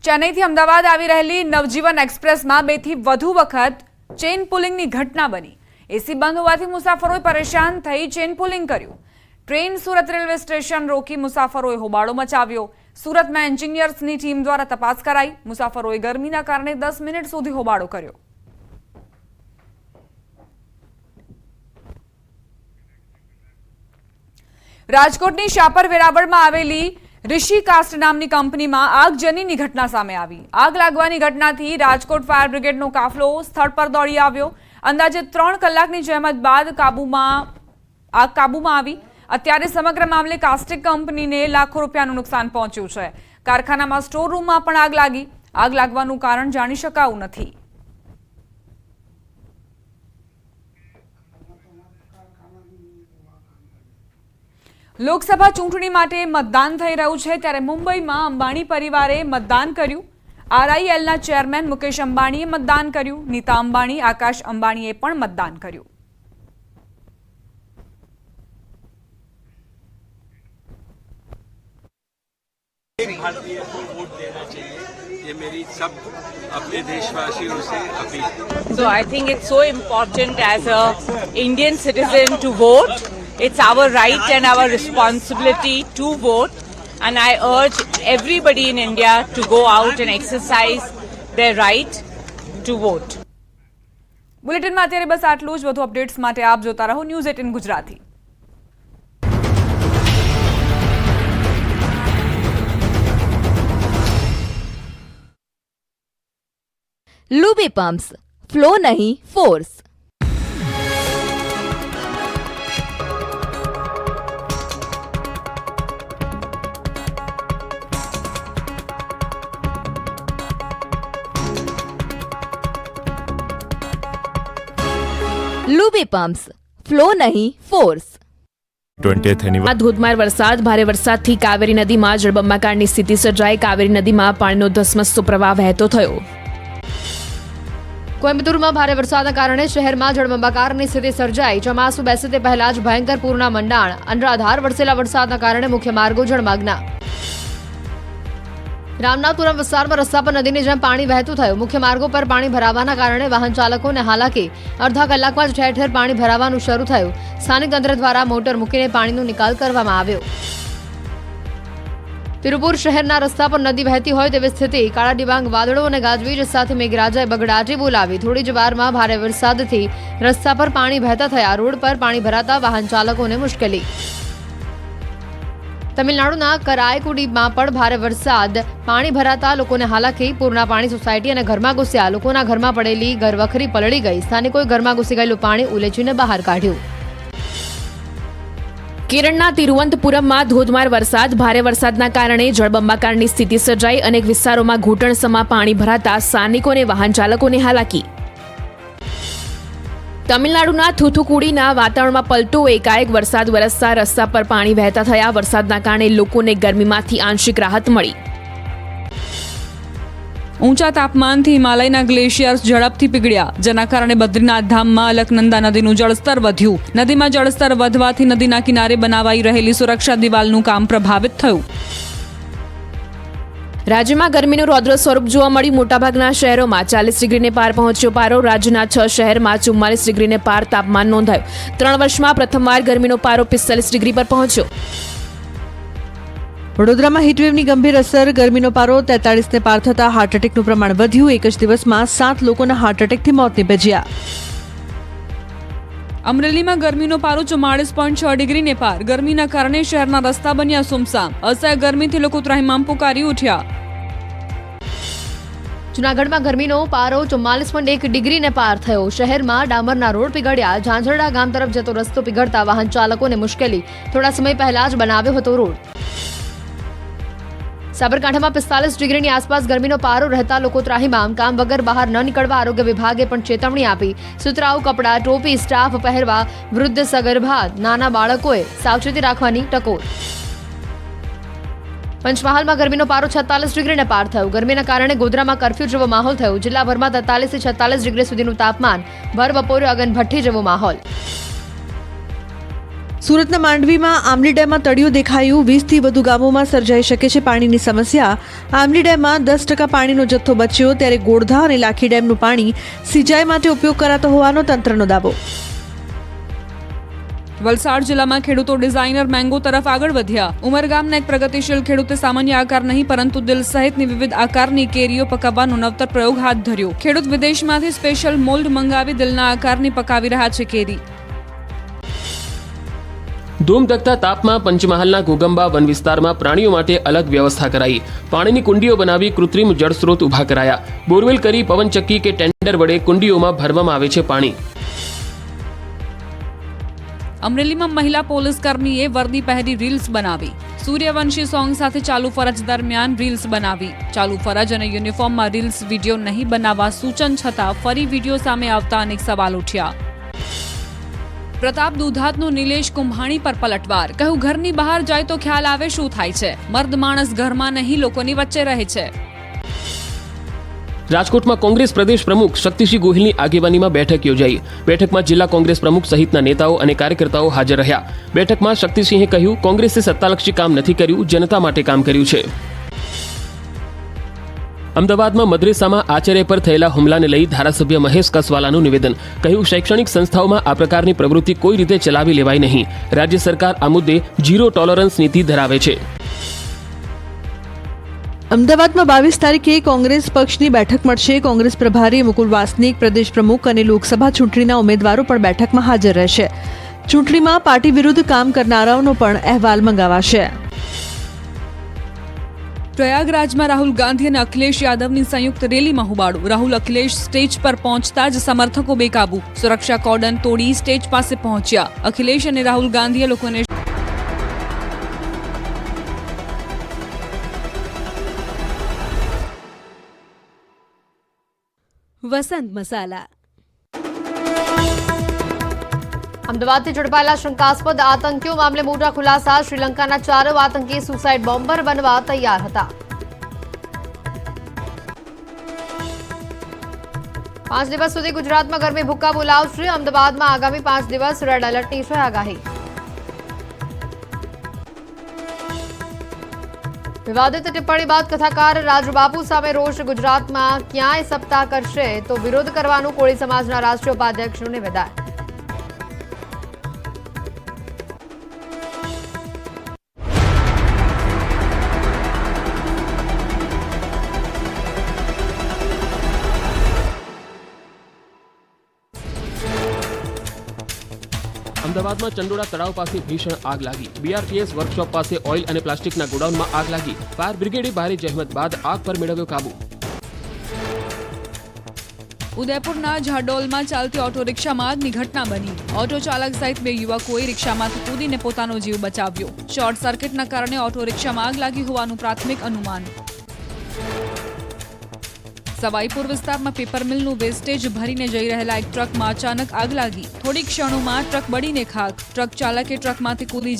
ચેન્નઈથી અમદાવાદ આવી રહેલી નવજીવન એક્સપ્રેસમાં 2 થી વધુ વખત ચેઇન પુલિંગની ઘટના બની। એસી બંધ હોવાથી મુસાફરોએ પરેશાન થઈ ચેઇન પુલિંગ કર્યું। ટ્રેન સુરત રેલવે સ્ટેશન રોકી મુસાફરોએ હોબાળો મચાવ્યો। સુરતમાં એન્જિનિયર્સની ટીમ દ્વારા તપાસ કરાઈ। મુસાફરોએ ગરમીના કારણે 10 મિનિટ સુધી હોબાળો કર્યો। રાજકોટની શાપર વેરાવળમાં આવેલી ઋષિ કાસ્ટ નામની કંપનીમાં આગજનીની ઘટના સામે આવી। આગ લાગવાની ઘટનાથી રાજકોટ ફાયર બ્રિગેડનો કાફલો સ્થળ પર દોડી આવ્યો। અંદાજે 3 કલાકની જહેમત બાદ આગ કાબૂમાં આવી। અત્યારે સમગ્ર મામલે કાસ્ટિક કંપનીને લાખો રૂપિયાનું નુકસાન પહોંચ્યું છે। કારખાનામાં સ્ટોર રૂમમાં પણ આગ લાગી। આગ લાગવાનું કારણ જાણી શકાયું નથી। લોકસભા ચૂંટણી માટે મતદાન થઈ રહ્યું છે ત્યારે મુંબઈમાં અંબાણી પરિવારે મતદાન કર્યું। આરઆઈએલના ચેરમેન મુકેશ અંબાણીએ મતદાન કર્યું। નીતા અંબાણી, આકાશ અંબાણીએ પણ મતદાન કર્યું। भारतीय को वोट देना चाहिए, ये मेरी सब अपने देशवासियों से appeal. So I think it's so important as a Indian citizen to vote. It's our right and our responsibility to vote, and I urge everybody in India to go out and exercise their right to vote. બુલેટિનમાં અત્યારે બસ આટલું જ। વધુ updates માટે આપ જોતા રહો News18 Gujarati. Luby pumps, flow नहीं force. Luby pumps, flow नहीं फोर्स। 20th એનિવર્સરી ધોધમાર વરસાદ ભારે વરસાદથી કાવેરી નદીમાં જળબંબાકારની સ્થિતિ સર્જાઈ। કાવેરી નદીમાં પાણીનો ધસમસતો પ્રવાહ વહેતો થયો। કોયમ્બતુરમાં ભારે વરસાદના કારણે શહેરમાં જળબંબાકારની સ્થિતિ સર્જાઈ। ચોમાસું બેસે તે પહેલા જ ભયંકર પૂરના મંડાણ। અનરાધાર વરસેલા વરસાદના કારણે મુખ્ય માર્ગો જળમગ્ન। રામનાથપુરમ વિસ્તારમાં રસ્તા પર નદીની જેમ પાણી વહેતું થયું। મુખ્ય માર્ગો પર પાણી ભરાવાના કારણે વાહન ચાલકોને હાલાકી। અડધા કલાકમાં જ ઠેર ઠેર પાણી ભરાવાનું શરૂ થયું। સ્થાનિક તંત્ર દ્વારા મોટર મૂકીને પાણીનો નિકાલ કરવામાં આવ્યો। તિરુપુર શહેરના રસ્તા પર નદી વહેતી હોય તેવી સ્થિતિ। કાળા ડિબાંગ વાદળો અને ગાજવીજ સાથે મેઘરાજાએ બગડાટી બોલાવી। થોડી જ વારમાં ભારે વરસાદથી રસ્તા પર પાણી વહેતા થયા। રોડ પર પાણી ભરાતા વાહન ચાલકોને મુશ્કેલી। તમિલનાડુના કરાયકુડીમાં પણ ભારે વરસાદ। પાણી ભરાતા લોકોને હાલાકી। પૂરના પાણી સોસાયટી અને ઘરમાં ઘૂસ્યા। લોકોના ઘરમાં પડેલી ઘરવખરી પલળી ગઈ। સ્થાનિકોએ ઘરમાં ઘૂસી ગયેલું પાણી ઉલેચીને બહાર કાઢ્યું। કેરળના તિરુવનંતપુરમમાં ધોધમાર વરસાદ ભારે વરસાદના કારણે જળબંબાકારની સ્થિતિ સર્જાઈ। અનેક વિસ્તારોમાં ઘૂંટણસમા પાણી ભરાતા સ્થાનિકોને વાહન ચાલકોને હાલાકી। તમિલનાડુના થૂથુકુડીના વાતાવરણમાં પલટો। એકાએક વરસાદ વરસતા રસ્તા પર પાણી વહેતા થયા। વરસાદના કારણે લોકોને ગરમીમાંથી આંશિક રાહત મળી। ઊંચા તાપમાનથી હિમાલયના ગ્લેશિયર્સ ઝડપથી પીગળ્યા, જેના કારણે બદ્રીનાથ ધામમાં અલકનંદા નદીનું જળસ્તર વધ્યું। નદીમાં જળસ્તર વધવાથી નદીના કિનારે બનાવાઈ રહેલી સુરક્ષા દિવાલનું કામ પ્રભાવિત થયું। રાજ્યમાં ગરમીનું રૌદ્ર સ્વરૂપ જોવા મળ્યું। મોટાભાગના શહેરોમાં 40 ડિગ્રીને પાર પહોંચ્યો પારો। રાજ્યના 6 શહેરમાં 44 ડિગ્રીને પાર તાપમાન નોંધાયું। 3 વર્ષમાં પ્રથમવાર ગરમીનો પારો 45 ડિગ્રી પર પહોંચ્યો। વડોદરામાં હીટવેવની ગંભીર અસર। ગરમીનો પારો 43 ને પાર થતા હાર્ટ એટેકનું પ્રમાણ વધ્યું। એક જ દિવસમાં 7 લોકોના હાર્ટ એટેકથી મોત નીપજ્યા। અમરેલીમાં ગરમીનો પારો 44.6 ડિગ્રીને પાર। ગરમીના કારણે શહેરના રસ્તા બન્યા સુમસામ। અસહ્ય ગરમીથી લોકો ત્રાહિમામ પુકારી ઉઠ્યા। જૂનાગઢમાં ગરમીનો પારો 44.1 ડિગ્રીને પાર થયો। શહેરમાં ડામરના રોડ પીગળ્યા। ઝાંઝરડા ગામ તરફ જતો રસ્તો પીગળતા વાહન ચાલકોને મુશ્કેલી। થોડા સમય પહેલા જ બનાવ્યો હતો રોડ। સાબરકાંઠામાં 45 ડિગ્રીની આસપાસ ગરમીનો પારો રહેતા લોકો ત્રાહિમામ। કામ વગર બહાર ન નીકળવા આરોગ્ય વિભાગે પણ ચેતવણી આપી। સુતરાઉ કપડાં, ટોપી, સ્ટાફ પહેરવા। વૃદ્ધ, સગર્ભા, નાના બાળકોએ સાવચેતી રાખવાની ટકોર। પંચમહાલમાં ગરમીનો પારો 46 ડિગ્રીને પાર થયો। ગરમીના કારણે ગોધરામાં કર્ફ્યુ જેવો માહોલ થયો। જિલ્લાભરમાં 43 થી 46 ડિગ્રી સુધીનું તાપમાન। ભર બપોરે અગનભઠ્ઠી જેવો માહોલ। સુરતના માંડવીમાં આમલી ડેમમાં તળિયું દેખાયું. 20થી વધુ ગામોમાં સર્જાઈ શકે છે પાણીની સમસ્યા. આમલી ડેમમાં 10% પાણીનો જથ્થો બચ્યો, ત્યારે ગોળધા અને લાખી ડેમનું પાણી સિંચાઈ માટે ઉપયોગ કરાતો હોવાનો તંત્રનો દાવો. વલસાડ જિલ્લામાં ખેડૂતો ડિઝાઇનર મેંગો તરફ આગળ વધ્યા. ઉમરગામના એક પ્રગતિશીલ ખેડૂતે સામાન્ય આકાર નહીં પરંતુ દિલ સહિતની વિવિધ આકારની કેરીઓ પકાવવાનો નવતર પ્રયોગ હાથ ધર્યો. ખેડૂત વિદેશમાંથી સ્પેશિયલ મોલ્ડ મંગાવી દિલના આકારની પકાવી રહ્યા છે કેરી. ધૂમધકતા તાપમાં પંચમહાલના ઘોગંબા વન વિસ્તારમાં પ્રાણીઓ માટે અલગ વ્યવસ્થા કરાઈ. પાણીની કુંડીઓ બનાવી કૃત્રિમ જળસ્ત્રોત ઊભા કરાયા. બોરવેલ કરી પવનચક્કી કે ટેન્ડર વડે કુંડીઓમાં ભરવામાં આવે છે પાણી. અમરેલીમાં મહિલા પોલીસ કર્મીએ વર્દી પહેરી રીલ્સ બનાવી. સૂર્યવંશી સોંગ સાથે ચાલુ ફરજ દરમિયાન રીલ્સ બનાવી. ચાલુ ફરજ અને યુનિફોર્મમાં રીલ્સ વિડીયો નહીં બનાવવા સૂચન છતાં ફરી વિડીયો સામે આવતા અનેક સવાલ ઉઠ્યા. પ્રતાપ દુધાતનું નિલેશ કુંભાણી પર પલટવાર. કહ્યું, ઘરની બહાર જાય તો ખ્યાલ આવે શું થાય છે. મર્દ માણસ ઘરમાં નહીં લોકોની વચ્ચે રહે છે. રાજકોટમાં કોંગ્રેસ પ્રદેશ પ્રમુખ શક્તિસિંહ ગોહિલની આગેવાનીમાં બેઠક યોજાઈ. બેઠકમાં જિલ્લા કોંગ્રેસ પ્રમુખ સહિતના નેતાઓ અને કાર્યકર્તાઓ હાજર રહ્યા. બેઠકમાં શક્તિસિંહે કહ્યું, કોંગ્રેસે સત્તાલક્ષી કામ નથી કર્યું, જનતા માટે કામ કર્યું છે. અમદાવાદમાં મદ્રેસામાં આચાર્ય પર થયેલા હુમલાને લઈ ધારાસભ્ય મહેશ કસવાલાનું નિવેદન. કહ્યું, શૈક્ષણિક સંસ્થાઓમાં આ પ્રકારની પ્રવૃત્તિ કોઈ રીતે ચલાવી લેવાય નહીં. રાજ્ય સરકાર આ મુદ્દે ઝીરો ટોલરન્સ નીતિ ધરાવે છે. અમદાવાદમાં 22 તારીખે કોંગ્રેસ પક્ષની બેઠક મળશે. કોંગ્રેસ પ્રભારી મુકુલ વાસનિક, પ્રદેશ પ્રમુખ અને લોકસભા ચૂંટણીના ઉમેદવારો પણ બેઠકમાં હાજર રહેશે. ચૂંટણીમાં પાર્ટી વિરુદ્ધ કામ કરનારાઓનો પણ અહેવાલ મંગાવાશે. પ્રયાગરાજમાં રાહુલ ગાંધી અને અખિલેશ યાદવની સંયુક્ત રેલીમાં હોબાળો. રાહુલ અખિલેશ સ્ટેજ પર પહોંચતા જ સમર્થકો બેકાબુ. સુરક્ષા કોર્ડન તોડી સ્ટેજ પાસે પહોંચ્યા. અખિલેશ અને રાહુલ ગાંધીએ લોકોને વસંત મસાલા. અમદાવાદથી ઝડપાયેલા શંકાસ્પદ આતંકીઓ મામલે મોટા ખુલાસા. શ્રીલંકાના 4 આતંકી સુસાઇડ બોમ્બર બનવા તૈયાર હતા. 5 દિવસ સુધી ગુજરાતમાં ગરમી ભૂક્કા બોલાવશે. અમદાવાદમાં આગામી 5 દિવસ રેડ એલર્ટની છે આગાહી. વિવાદિત ટિપ્પણી બાદ કથાકાર રાજબાપુ સામે રોષ. ગુજરાતમાં ક્યાંય સપ્તાહ કરશે તો વિરોધ કરવાનું કોળી સમાજના રાષ્ટ્રીય ઉપાધ્યક્ષનું નિવેદન. અમદાવાદમાં ચંડોળા તળાવ પાસે ભીષણ આગ લાગી. બીઆરટીએસ વર્કશોપ પાસે ઓઇલ અને પ્લાસ્ટિકના ગોડાઉનમાં આગ લાગી. ફાયર બ્રિગેડે ભારે જહેમત બાદ આગ પર મેળવ્યો કાબુ. ઉદયપુરના ઝાડોલમાં ચાલતી ઓટો રિક્ષામાં આગની ઘટના બની. ઓટો ચાલક સહિત 2 યુવકોએ રિક્ષામાંથી કૂદીને પોતાનો જીવ બચાવ્યો. શોર્ટ સર્કિટના કારણે ઓટો રિક્ષામાં આગ લાગી હોવાનું પ્રાથમિક અનુમાન. સવાઈપુર વિસ્તારમાં પેપર મિલનું વેસ્ટેજ ભરીને જઈ રહેલા એક ટ્રકમાં અચાનક આગ લાગી. થોડી ક્ષણોમાં ટ્રક બળીને ખાખ. ટ્રક ચાલકે ટ્રકમાંથી કૂદી